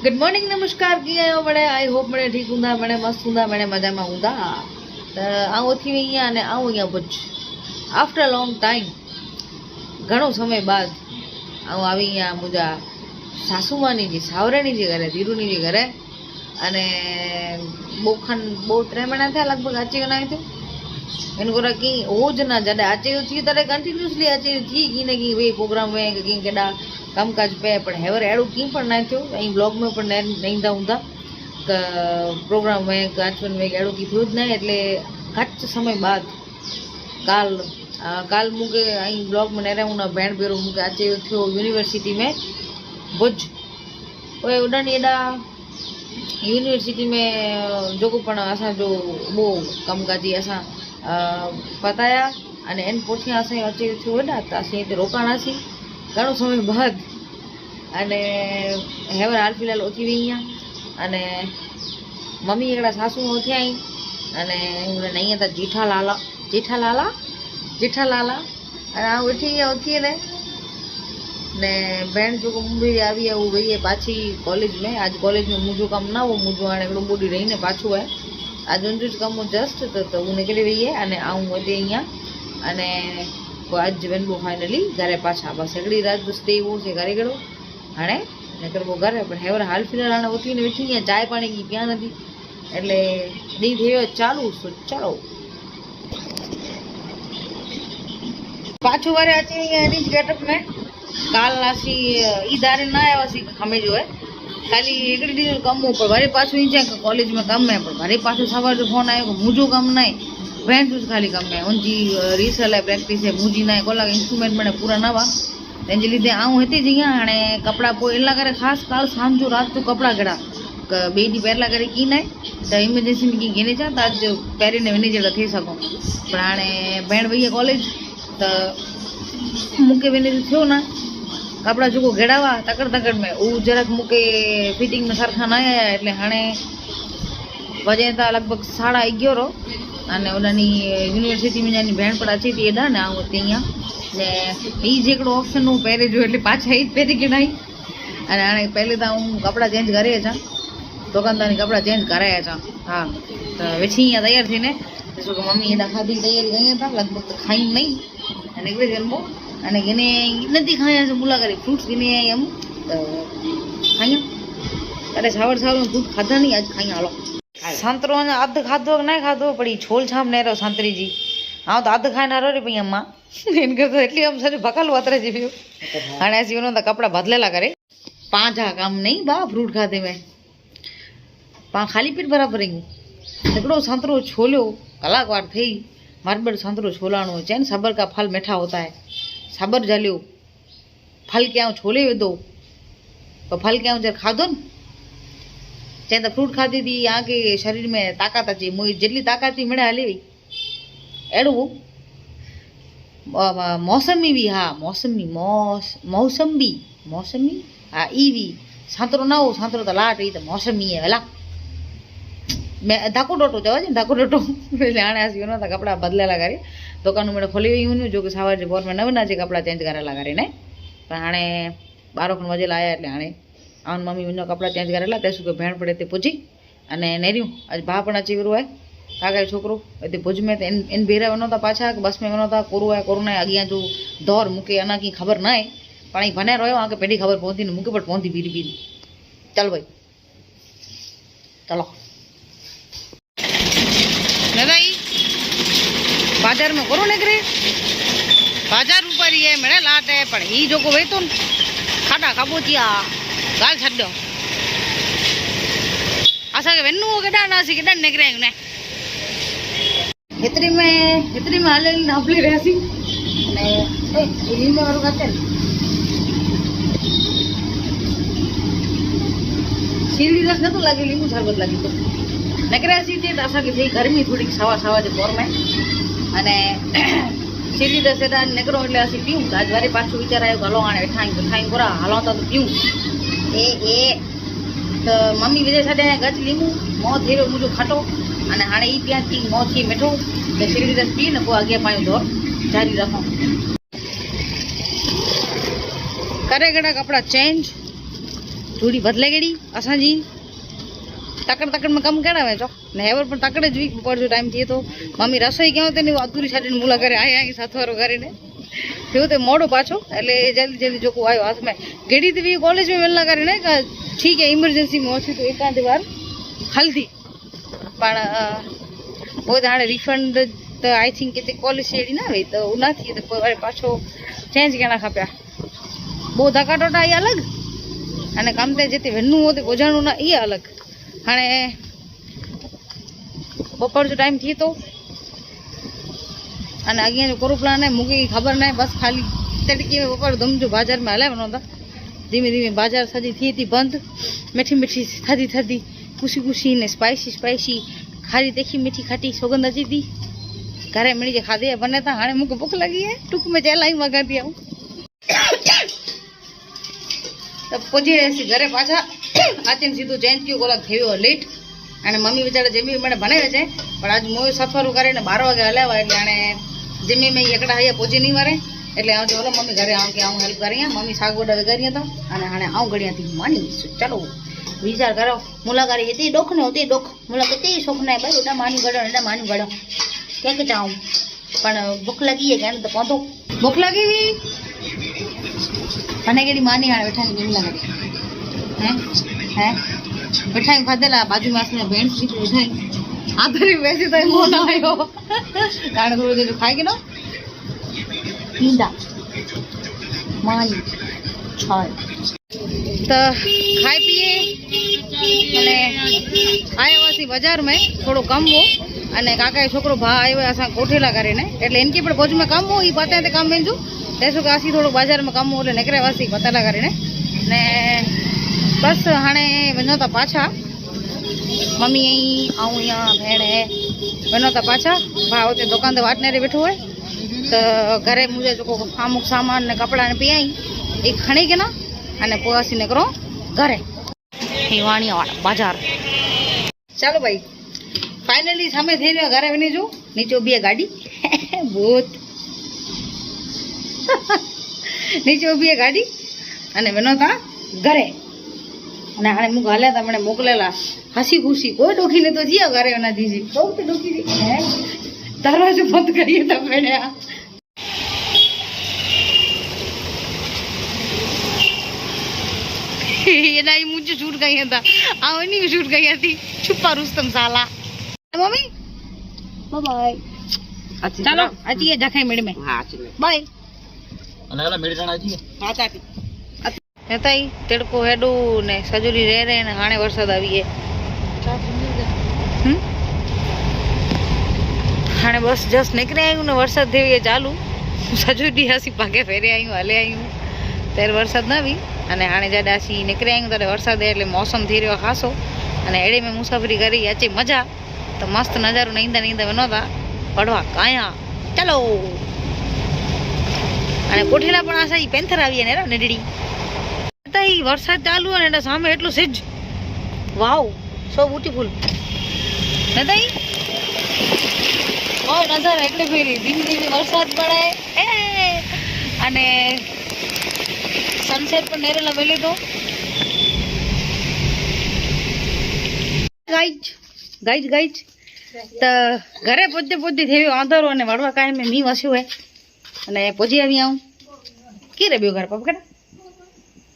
good morning नमस्कार कीअं आहियो बड़े आई होप बड़े ठीक हूंदा बड़े मस्त हूंदा बड़े मज़ा में हूंदा त आउं उथी वई आहियां अने आउं आहियां भुज आफ्टर लॉन्ग टाइम घणो समय बाद आउं આવી અહીંયા मुंहिंजा सासूमानी जी सावरानी जे घरे धीरुनी जे घरे अने बो 3 महीना थिया लगभग अची वञा थियो इन करे की रोज ना जॾहिं अचे थी तॾहिं कंटिन्यूसली अचे थी की न की भई प्रोग्राम में की केॾा कमकाज पे पण हेवर अहिड़ो कीअं पण न थियो ऐं ब्लॉग में पण न ईंदा हूंदा त प्रोग्राम में गांचवन में अहिड़ो की थियो ज न એટલે घटि समय बाद काल मूंखे ऐं ब्लॉग में न रहूं न भेण भेरो मूंखे अचे थियो यूनिवर्सिटी में भुज उहे उॾनि एॾा यूनिवर्सिटी में जेको पण असांजो उहो कमकाजी असां पताया अने इन पुठियां असांजो अचे थियो हेॾा त असीं हिते रोकाणासीं घणो समय बाद अने हेवर हाल फिलहाल उथी वई आहियां अने मम्मी हिकिड़ा सासू उथिया आहिनि अने हुन ईअं त जेठा लाला अने आउं वेठी आहियां उथी ने भेण जेको मुंबई આવી आहे उहो वई आहे पाछी कॉलेज में आज कॉलेज में मुंहिंजो कमु न हो मुंहिंजो हाणे हिकिड़ो ॿोॾी रहीने पाछो आहे आज उनजो ज कमु जस्ट त उहो निकिरी वई आहे अने आउं हिते आहियां अने अॼु वञिबो फाइनली घरे पाछा बसि हिकिड़ी राति स्टे हुओ से घरे कहिड़ो हाणे निकिरबो घरे पण हेवर हाल फिलहाल हाणे उथीने वेठी आहियां चांहि पाणी की पिया नथी એટલે ॾींहुं थी वियो चालू सो चलो पाछो वारे अची वई आहियां रीच गेटअप में काल असीं ईदारे न आयासीं खमे जो है खाली हिकिड़ी ॾींहं जो कमु हो पर वरी पाछो ईंदा कॉलेज में कमु आहे पर वरी पाछो सवार जो फोन आयो मुंहिंजो कमु न आहे भेण जो खाली कमु आहे उनजी रिहर्सल आहे प्रैक्टिस आहे मुंहिंजी न आहे कोला इंस्ट्रूमेंट मैंने पूरा न हुआ तंहिंजे लीधे आउं हिते जी आहियां हाणे कपिड़ा पोइ इन लाइ करे ख़ासि काल शाम जो राति जो कपिड़ा कहिड़ा ॿिए ॾींहुं पहिरियों करे की न आहे त इमरजेंसी में कीअं गिने अचां त अॼु पहिरें ने वञे जहिड़ा थी सघूं पर हाणे भेण वई आहे कॉलेज त मूंखे वञे थियो न कपिड़ा जेको घेड़ा हुआ तकड़ में उहो જરાક मूंखे फिटिंग में सरखा न आया એટલે हाणे वॼे था लॻभॻि 11:30 अने उन्हनि यूनिवर्सिटी में जानी भेण पर अचे थी एॾा न आउं हिते ईअं ने हीउ जे हिकिड़ो ऑप्शन हो पहिरें जो એટલે पाछा ई पहिरीं गिणाई अने हाणे पहले त आउं कपिड़ा चेंज करे अचां दुकानदार कपिड़ा चेंज कराए अचां हा त वेठी ईअं तयार थीने ॾिसो की मम्मी हेॾा खाधी तयारी कई था लॻभॻि त खाई नहीं अने हिकिड़े जन्मो अने गिने नथी खायां मुला करे फ्रूट्स गिने आई हम त खाई अरे सावर में फ्रूट खाधा नहीं अॼु खाई हलो संतरो अञा अधु खाधो की न खाधो पड़ी छोल छाम न रहो संतरी जी हाँ तो अधु खाइण हरो पई अम्मा इन करे तो एटली हम सॼो भकल वतरजी पियो हाणे असीं वञूं त कपिड़ा बदिलेला करे पंहिंजा कमु नहीं बा फ्रूट खाधे में पाण खाली पेट बराबरि आहियूं हिकिड़ो संतरो छोलियो कलाक वार थी मारबड़ संतरो छोलाणो चैन सबर का फल मीठा होता है सबर जलियो फल क्या छोले विधो तो फल क्या जर खाधो न चैन त फ्रूट खाधी थी आगे शरीर में ताकत अचे मुंहिंजी जेटली ताकत थी मिड़े हली वई अहिड़ो मौसमी भी हाँ मौसमी हाँ ई भी संतरो न हो संतरो त लाट ई त मौसमी है भला मैं धक्को डोटो चवाजे धक्को डोटो हाणे असीं वञूं था कपिड़ा बदिलेला करे दुकानूं में खोली वई हुयूं जो की सवार जे बोर में न वञा कपिड़ा चेंज करेला करे ने पर हाणे 12 खन वजे आया એટલે हाणे आउं मम्मी वञो कपिड़ा चेंज करेला तेसु के भेण पड़े हिते पुजी अने नेरियूं अॼु भाउ पण अची वियो आहे काका जो छोकिरो हिते भुज में त इन भेरा वञो था पाछा बस में वञो था कोरोना आहे अॻियां जो दौर मूंखे अञा की ख़बर न आहे पाण ई भने रहियो आके पहिरीं ख़बर पवंदी न मूंखे पण पवंदी बीरी चल भाई चलो दादा बाजार में करो निकरे बाजार ऊपर ही है मेरा लाट है पर ही जो को वे तो खाटा खाबोचिया गाल छड़ दो असा के वेन्नू केडा नासी केडा निकरे ने हेतरी में हाले नापली रहसी ने ए इली में वारो खाते सीली रस न तो लागे लींबू शरबत लागी तो निकरे सी ते असा के थी गर्मी थोड़ी सवा जे पोर में अने सीली रस एडा निकरो એટલે असी पीऊं आज वारे पाछो विचार आयो हलो हाणे वेठाई पूरा हलो तो पीऊं ए तो मम्मी विजय छडे गच लींबू मो थी रो मुजो खटो अने हाणे ई पिया थी मो थी मिठो तो सीली रस पी न को आगे पायो दौर जारी रखो करे गड़ा कपड़ा चेंज थोड़ी बदले गई असा जी तकड़ में कम करावे छो ने हेवर पण तकड़े ज वीक पर जो टाइम थी तो मम्मी रसोई क्यों ते अधूरी छाडीने मुला करे आया आई साथवारो करीने थयो ते मोड़ो पाछो એટલે जल्दी जोको आयो हाथ में गेड़ी थी कॉलेज में वेला करीने ठीक है इमरजेंसी में होती तो एकाद बार हल्दी पण वो हाणे रिफंड तो आई थिंक के कॉलेज एडी ना हुई तो उना थी तो वरी पाछो चेंज करना खप्या बो धक्का टोटा ई अलग अने कम ते जेती वेनु होते पोजाणु ना ई अलग हाणे बपोर जो टाइम थी तो अने अगे जो करो प्लान है मुके खबर ना बस खाली तड़की में बपोर धम जो बाजार में हले वनो था धीमे धीमे बाजार सजी थी बंद मीठी मीठी थदी थदी कुशी कुशी ने स्पाइसी स्पाइसी खारी देखी मीठी खटी सुगंध अची थी घरे मिली जे खाधी बने था हाणे मुके भूख लगी है टूक में चलाई मगाती आऊं तो पुजी ऐसी घरे पाछा आते सीधो चेंज क्यों कोला थयो लेट अने मम्मी बेचारा जेमी मने बनावे छे पण आज मोय सफर करे ने 12 वागे हलावा એટલે આને જેમી મે એકડા હૈયા પોજી નહીં મારે એટલે આ જો મમ્મી ઘરે આવ કે આવું હેલ્પ કરીયા મમ્મી સાગોડા વગારીયા તો અને આને આવ ઘડિયા થી માની ચલો विचार करो मुलाकाती इतनी डोख ने होती डोख मुला कितनी सुख ने भाई एडा मानी गड़ो क्या के चाहूं पण भूख लगी है कहने तो पहुंचो भूख लगी हुई मने केडी मानी हाणे बैठा ने मिला लगे हैं बैठा खादेला बाजू में आसने भेण सी बैठा आधरी वैसे तो मोना आयो कारण थोड़ी देर खाई के ना ईंदा मानी छाय तो खाए पिए अने आया वासी बाजार में थोड़ो कम हो अने काका छोकरो भा आयो असा कोठेला करीने એટલે એનકી પણ ભોજ में काम हो ई पाते ते काम वेंजू तेसो के आसी थोड़ो बाजार में काम हो એટલે निकरे वासी पताला करीने ने बस हाणे वनो ता पाछा मम्मी आई आऊं या भेणे वनो ता पाछा भा ओते दुकान ते वाटने रे बैठो है तो घरे मुझे जो अमुक सामान ने कपड़ा ने पियाई एक खणी के ना अने पोसी निकरो घरे हिवाणिया वाला बाजार चलो भाई फाइनली सामे थई रह्यो घरे वनी जो नीचे उभी गाड़ी भूत नीचे उभी गाड़ी अने वनो था घरे अने हाणे मुक हल्या ता मने मोकलेला हसी खुशी कोई डोखी ने तो जिया घरे वना दीजी तो डोखी है दरवाजो बंद करिए तो मैंने ये नहीं मुझे शूट गई था आओ नहीं शूट गई थी छुपा रुस्तम साला मम्मी बाय बाय अच्छा चलो अजी ये जखे मेड़ में हां चलो बाय अनेला मेड़ जाना अजी हां चाटी हेताई तिड़को हेडू ने सजुरी रे रे ने हाणे वरसाद आवी है हाणे बस जस्ट निकरे आयु ने वरसाद थी है चालू सजुरी हसी भागे फेरे आयु हले आयु तेरे वरसाद ना भी अने हाणे जॾहिं असीं निकिरी आहियूं तॾहिं वरसाद એટલે मौसम थी रहियो ख़ासो अने अहिड़े में मुसाफ़िरी करी अचे मज़ा त मस्त नज़ारो न ईंदा वञो था पढ़वा काया चलो अने कोठेला पण असांजी पेंथर આવી ने नंढड़ी त ई वरसाद चालू आहे ने सामे એટલો सिज वाओ सो ब्यूटीफुल न तई ओ नज़ारो એટલે ફેરી ધીમે ધીમે વરસાદ પડે એ अने सनसेट पर नेरे लवेले तो गाइज गाइज गाइज तो घरे पोते पोते थेयो आंधरो ने वड़वा काई में मी वस्यो है अने पोजी आवी आऊं की रे बियो घर पापा कड़ा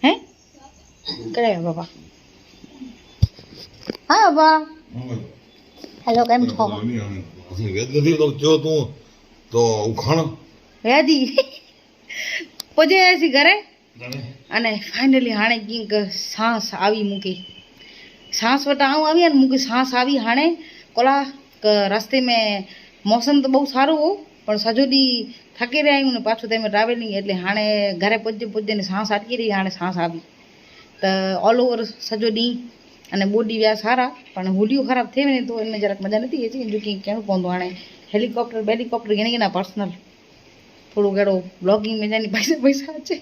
हैं कड़ा बाबा हां बाबा हेलो केम छो वेद नथी तो जो तू तो उखाण वेदी पोजे ऐसी घरे अने फाइनली हाणे कंहिंक सांस आवी मूंखे सांस वटि आऊं आवी अने मूंखे सांस आवी हाणे कोला रस्ते में मौसम तो बहुत सारो हो पर सॼो ॾींहुं थकी रहिया आहियूं ने पाछो तंहिंमें ट्रावेलिंग એટલે हाणे घरे पुॼे पुॼे ने सांस अटकी रही हाणे सांस आवी त ऑल ओवर सॼो ॾींहुं अने बॉडी विया सारा पण हुलियूं ख़राब थी वञे तो इनमें જરાક मज़ा नथी अचे जो की कहिड़ो पवंदो हाणे हेलीकॉप्टर बेलीकॉप्टर गिने गिना पर्सनल थोड़ो कहिड़ो ब्लॉगिंग में जानी पैसा पैसा अचे